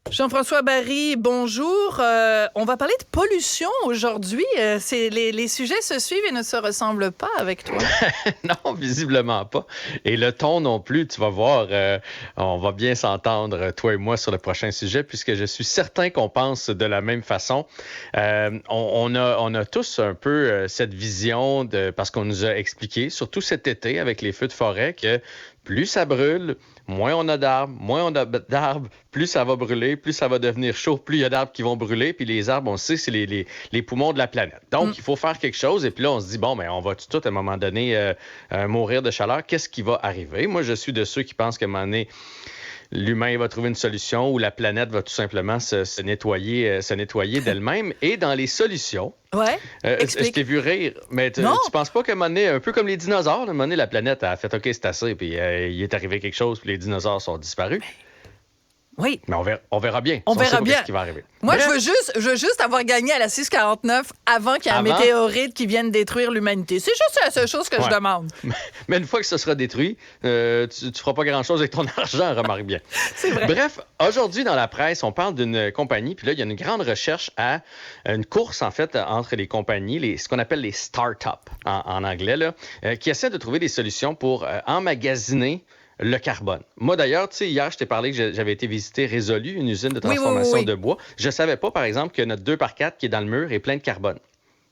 Jean-François Barry, bonjour. On va parler de pollution aujourd'hui. Les sujets se suivent et ne se ressemblent pas avec toi. Non, visiblement pas. Et le ton non plus, tu vas voir, on va bien s'entendre, toi et moi, sur le prochain sujet, puisque je suis certain qu'on pense de la même façon. On a tous un peu cette vision, parce qu'on nous a expliqué, surtout cet été avec les feux de forêt, que plus ça brûle, moins on a d'arbres, plus ça va brûler, plus ça va devenir chaud, plus il y a d'arbres qui vont brûler. Puis les arbres, on sait, c'est les poumons de la planète. Donc, il faut faire quelque chose. Et puis là, on se dit, bon, ben, on va tout à un moment donné mourir de chaleur. Qu'est-ce qui va arriver? Moi, je suis de ceux qui pensent qu'à un moment donné, l'humain va trouver une solution ou la planète va tout simplement se nettoyer d'elle-même. Et dans les solutions, Ouais, je t'ai vu rire, mais tu penses pas qu'à un moment donné, un peu comme les dinosaures, à un moment donné, la planète a fait « OK, c'est assez », puis il est arrivé quelque chose, puis les dinosaures sont disparus. oui. Mais on verra bien. On verra bien. Ce qui va arriver. Moi, je veux juste avoir gagné à la 649 avant qu'il y ait un météorite qui vienne détruire l'humanité. C'est juste la seule chose que je demande. Mais une fois que ce sera détruit, tu feras pas grand-chose avec ton argent, remarque bien. C'est vrai. Bref, aujourd'hui, dans la presse, on parle d'une compagnie, puis là, il y a une grande recherche une course, en fait, entre les compagnies, ce qu'on appelle les start-up en anglais, là, qui essaient de trouver des solutions pour emmagasiner le carbone. Moi, d'ailleurs, tu sais, hier, je t'ai parlé que j'avais été visiter Résolu, une usine de transformation de bois. Je savais pas, par exemple, que notre 2x4 qui est dans le mur est plein de carbone.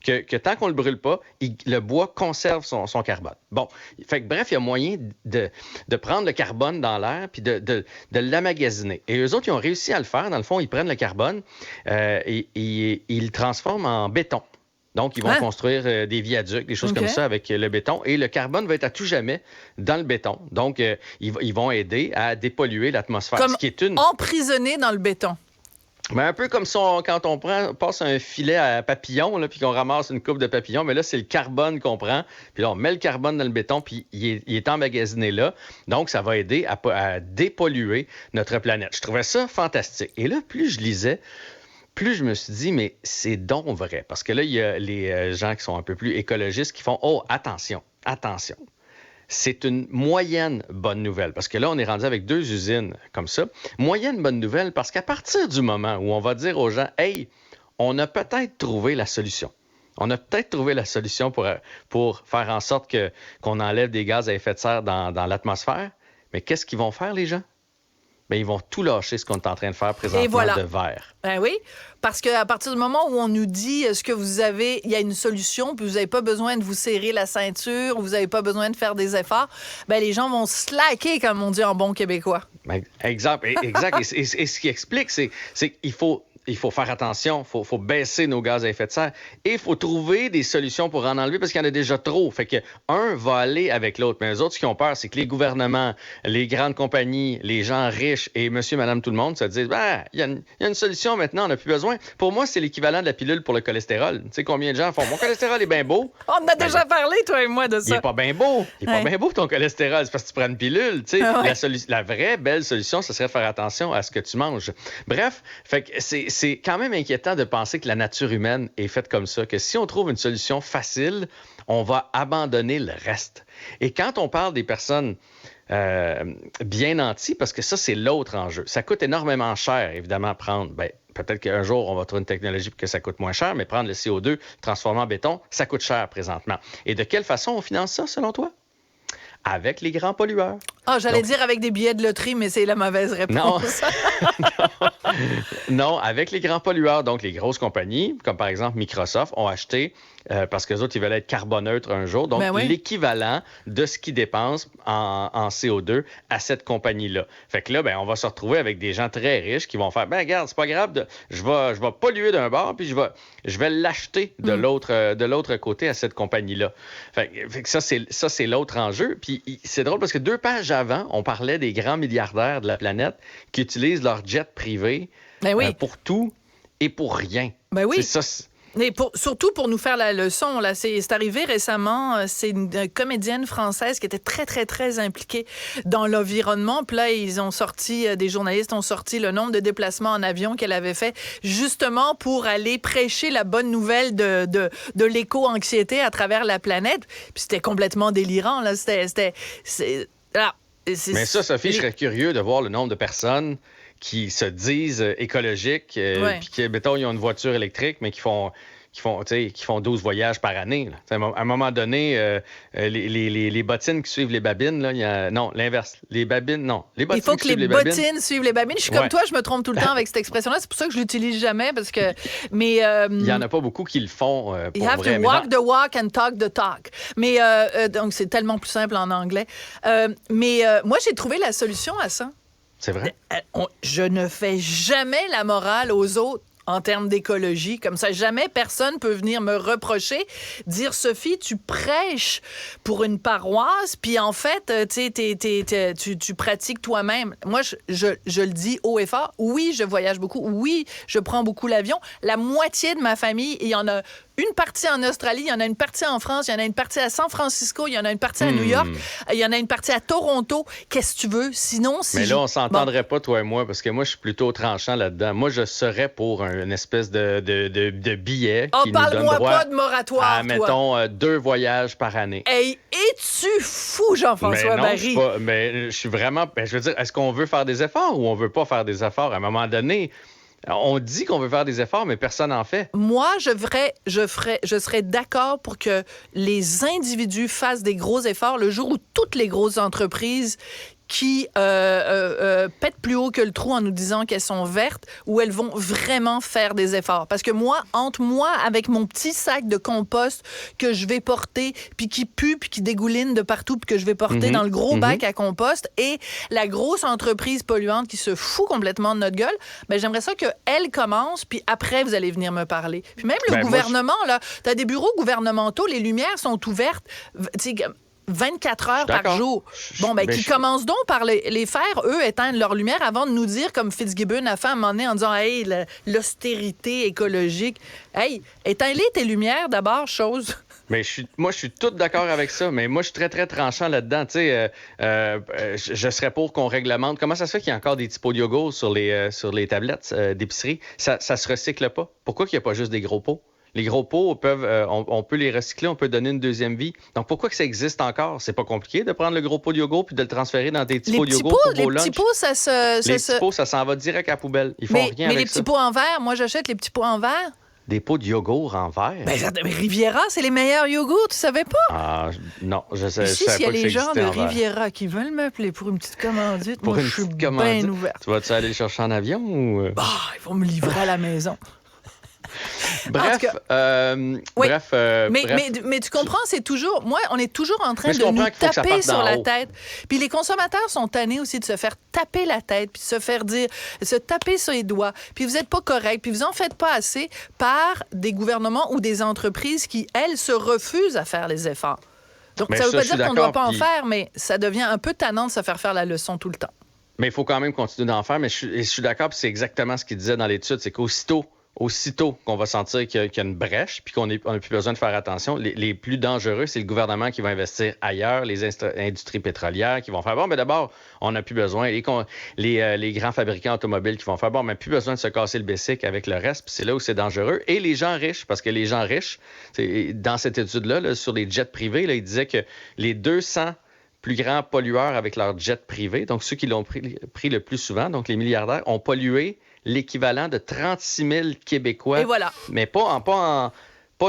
Que tant qu'on le brûle pas, le bois conserve son carbone. Bon, fait que bref, il y a moyen de prendre le carbone dans l'air puis de l'emmagasiner. Et eux autres, ils ont réussi à le faire. Dans le fond, ils prennent le carbone et ils le transforment en béton. Donc, ils vont construire des viaducs, des choses comme ça avec le béton. Et le carbone va être à tout jamais dans le béton. Donc, ils vont aider à dépolluer l'atmosphère. Comme ce qui est emprisonné dans le béton. Mais un peu comme quand on passe un filet à papillons, là, puis qu'on ramasse une coupe de papillons. Mais là, c'est le carbone qu'on prend. Puis là, on met le carbone dans le béton, puis il est emmagasiné là. Donc, ça va aider à dépolluer notre planète. Je trouvais ça fantastique. Et là, plus je lisais, plus je me suis dit, mais c'est donc vrai. Parce que là, il y a les gens qui sont un peu plus écologistes qui font « Oh, attention. C'est une moyenne bonne nouvelle. » Parce que là, on est rendu avec 2 usines comme ça. Moyenne bonne nouvelle parce qu'à partir du moment où on va dire aux gens « Hey, on a peut-être trouvé la solution. On a peut-être trouvé la solution pour faire en sorte qu'on enlève des gaz à effet de serre dans l'atmosphère. » Mais qu'est-ce qu'ils vont faire, les gens? Bien, ils vont tout lâcher ce qu'on est en train de faire présentement de verre. Ben oui, parce qu'à partir du moment où on nous dit ce que vous avez, il y a une solution, puis vous n'avez pas besoin de vous serrer la ceinture, vous n'avez pas besoin de faire des efforts, ben les gens vont slacker, comme on dit en bon québécois. Exact. Et ce qui explique, c'est qu'il faut faire attention, il faut baisser nos gaz à effet de serre et il faut trouver des solutions pour en enlever parce qu'il y en a déjà trop. Fait que un va aller avec l'autre. Mais les autres, ce qu'ils ont peur, c'est que les gouvernements, les grandes compagnies, les gens riches et monsieur, madame, tout le monde se disent il y a une solution maintenant, on n'a plus besoin. Pour moi, c'est l'équivalent de la pilule pour le cholestérol. Tu sais combien de gens font « Mon cholestérol est bien beau. » On a déjà parlé, toi et moi, de ça. Il n'est pas bien beau. Il n'est pas bien beau, ton cholestérol. C'est parce que tu prends une pilule. Tu sais, la vraie belle solution, ce serait de faire attention à ce que tu manges. Bref, fait que c'est quand même inquiétant de penser que la nature humaine est faite comme ça, que si on trouve une solution facile, on va abandonner le reste. Et quand on parle des personnes bien nantis, parce que ça, c'est l'autre enjeu. Ça coûte énormément cher, évidemment, prendre... peut-être qu'un jour, on va trouver une technologie pour que ça coûte moins cher, mais prendre le CO2, transformer en béton, ça coûte cher présentement. Et de quelle façon on finance ça, selon toi? Avec les grands pollueurs. J'allais dire avec des billets de loterie, mais c'est la mauvaise réponse. Non, avec les grands pollueurs, donc les grosses compagnies, comme par exemple Microsoft, ont acheté, parce qu'eux autres, ils veulent être carboneutres un jour, donc l'équivalent de ce qu'ils dépensent en CO2 à cette compagnie-là. Fait que là, on va se retrouver avec des gens très riches qui vont faire, regarde, c'est pas grave, je vais polluer d'un bord, puis je vais l'acheter de l'autre côté à cette compagnie-là. Fait que ça, c'est l'autre enjeu. Puis c'est drôle parce que 2 pages avant, on parlait des grands milliardaires de la planète qui utilisent leur jet privé pour tout et pour rien. Ben oui. C'est ça. Mais surtout pour nous faire la leçon, là, c'est arrivé récemment, c'est une comédienne française qui était très, très, très impliquée dans l'environnement. Puis là, des journalistes ont sorti le nombre de déplacements en avion qu'elle avait fait justement pour aller prêcher la bonne nouvelle de l'éco-anxiété à travers la planète. Puis c'était complètement délirant, là. Mais ça, Sophie, je serais curieux de voir le nombre de personnes qui se disent écologiques, puis qui, mettons, ils ont une voiture électrique, mais qui font 12 voyages par année. Là. À un moment donné, les bottines qui suivent les babines, là, non, l'inverse. Les babines, non. Les bottines il faut que les bottines suivent les babines. Je suis comme toi, je me trompe tout le temps avec cette expression-là. C'est pour ça que je l'utilise jamais, parce que... Mais, il n'y en a pas beaucoup qui le font pour you have vrai. to walk the walk and talk the talk. Mais, donc, c'est tellement plus simple en anglais. Mais moi, j'ai trouvé la solution à ça. C'est vrai? Je ne fais jamais la morale aux autres en termes d'écologie. Comme ça, jamais personne peut venir me reprocher, dire « Sophie, tu prêches pour une paroisse, puis en fait, tu pratiques toi-même. » Moi, je le dis haut et fort. Oui, je voyage beaucoup. Oui, je prends beaucoup l'avion. La moitié de ma famille, il y en a une partie en Australie, il y en a une partie en France, il y en a une partie à San Francisco, il y en a une partie à New York, il y en a une partie à Toronto. Qu'est-ce que tu veux? Sinon, si mais là, on s'entendrait pas, toi et moi, parce que moi, je suis plutôt tranchant là-dedans. Moi, je serais pour une espèce de billet qui nous donne droit pas de moratoire, à, mettons, 2 voyages par année. Hey, es-tu fou, Jean-François Barry? Mais je suis vraiment... je veux dire, est-ce qu'on veut faire des efforts ou on veut pas faire des efforts? À un moment donné... On dit qu'on veut faire des efforts, mais personne n'en fait. Moi, je serais d'accord pour que les individus fassent des gros efforts le jour où toutes les grosses entreprises qui pètent plus haut que le trou en nous disant qu'elles sont vertes, où elles vont vraiment faire des efforts. Parce que moi, entre moi, avec mon petit sac de compost que je vais porter, puis qui pue, puis qui dégouline de partout, puis que je vais porter dans le gros bac à compost, et la grosse entreprise polluante qui se fout complètement de notre gueule, ben j'aimerais ça qu'elle commence, puis après, vous allez venir me parler. Puis même le gouvernement, là, t'as des bureaux gouvernementaux, les lumières sont ouvertes, tu sais, 24 heures par jour. Bon, ben, qui commencent donc par les faire, eux, éteindre leur lumière avant de nous dire, comme Fitzgibbon a fait à un moment donné en disant, hey, l'austérité écologique. Hey, éteins-les tes lumières d'abord, chose. Mais moi, je suis tout d'accord avec ça, mais moi, je suis très, très tranchant là-dedans. Tu sais, je serais pour qu'on réglemente. Comment ça se fait qu'il y a encore des petits pots de yogourt sur les tablettes d'épicerie? Ça se recycle pas. Pourquoi qu'il n'y a pas juste des gros pots? Les gros pots on peut les recycler, on peut donner une deuxième vie. Donc, pourquoi que ça existe encore? C'est pas compliqué de prendre le gros pot de yogourt puis de le transférer dans tes petits pots de yogourt pour vos lunchs. Les petits pots, petits pots, ça s'en va direct à la poubelle. Ils font rien avec ça. Mais les petits pots en verre, moi, j'achète les petits pots en verre. Des pots de yogourt en verre? Ben, Riviera, c'est les meilleurs yogourts, tu savais pas? Ah, non, je savais Ici, pas s'il y a que ça les gens de existait en Riviera qui veulent m'appeler pour une petite commandite, pour moi, je suis bien ouverte. Tu vas-tu aller le chercher en avion ou... Bah, ils vont me livrer à la maison. Bref, mais tu comprends, c'est toujours... Moi, on est toujours en train de nous taper sur la tête. Puis les consommateurs sont tannés aussi de se faire taper la tête, puis de se faire dire, se taper sur les doigts, puis vous n'êtes pas correct, puis vous en faites pas assez par des gouvernements ou des entreprises qui, elles, se refusent à faire les efforts. Donc, ça ne veut pas dire qu'on ne doit pas en faire, mais ça devient un peu tannant de se faire la leçon tout le temps. Mais il faut quand même continuer d'en faire. Mais je suis d'accord, puis c'est exactement ce qu'il disait dans l'étude, c'est qu'aussitôt qu'on va sentir qu'il y a une brèche puis qu'on n'a plus besoin de faire attention, les plus dangereux, c'est le gouvernement qui va investir ailleurs, les industries pétrolières qui vont faire, bon, mais d'abord, on n'a plus besoin, les grands fabricants automobiles qui vont faire, bon, mais plus besoin de se casser le bessic avec le reste, puis c'est là où c'est dangereux. Et les gens riches, parce que les gens riches, dans cette étude-là, là, sur les jets privés, là, ils disaient que les 200 plus grands pollueurs avec leurs jets privés, donc ceux qui l'ont pris le plus souvent, donc les milliardaires, ont pollué l'équivalent de 36 000 Québécois. Et voilà. Mais pas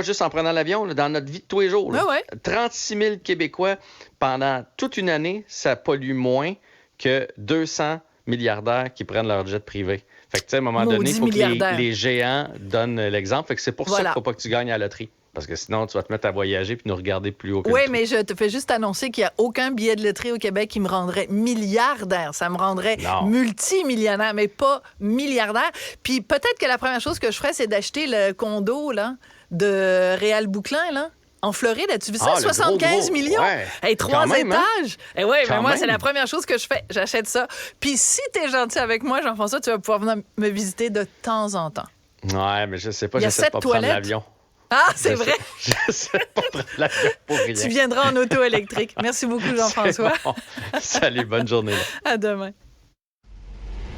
juste en prenant l'avion, là, dans notre vie de tous les jours. Là. Ouais. 36 000 Québécois, pendant toute une année, ça pollue moins que 200 milliardaires qui prennent leur jet privé. Fait que, tu sais, à un moment donné, il faut que les géants donnent l'exemple. Fait que c'est pour ça qu'il ne faut pas que tu gagnes à la loterie. Parce que sinon, tu vas te mettre à voyager puis nous regarder plus haut que Oui, mais je te fais juste annoncer qu'il n'y a aucun billet de loterie au Québec qui me rendrait milliardaire. Ça me rendrait multimillionnaire, mais pas milliardaire. Puis peut-être que la première chose que je ferais, c'est d'acheter le condo là, de Réal Bouclin, là. En Floride, as-tu vu ça? 75 millions? Ouais. Hey, 3 étages! Hein? Oui, mais moi, c'est la première chose que je fais. J'achète ça. Puis si t'es gentil avec moi, Jean-François, tu vas pouvoir venir me visiter de temps en temps. Ouais, mais je sais pas, j'essaie de pas prendre l'avion. Ah, c'est vrai? Je sais pas prendre l'avion pour rien. Tu viendras en auto électrique. Merci beaucoup, Jean-François. Bon. Salut, bonne journée. À demain.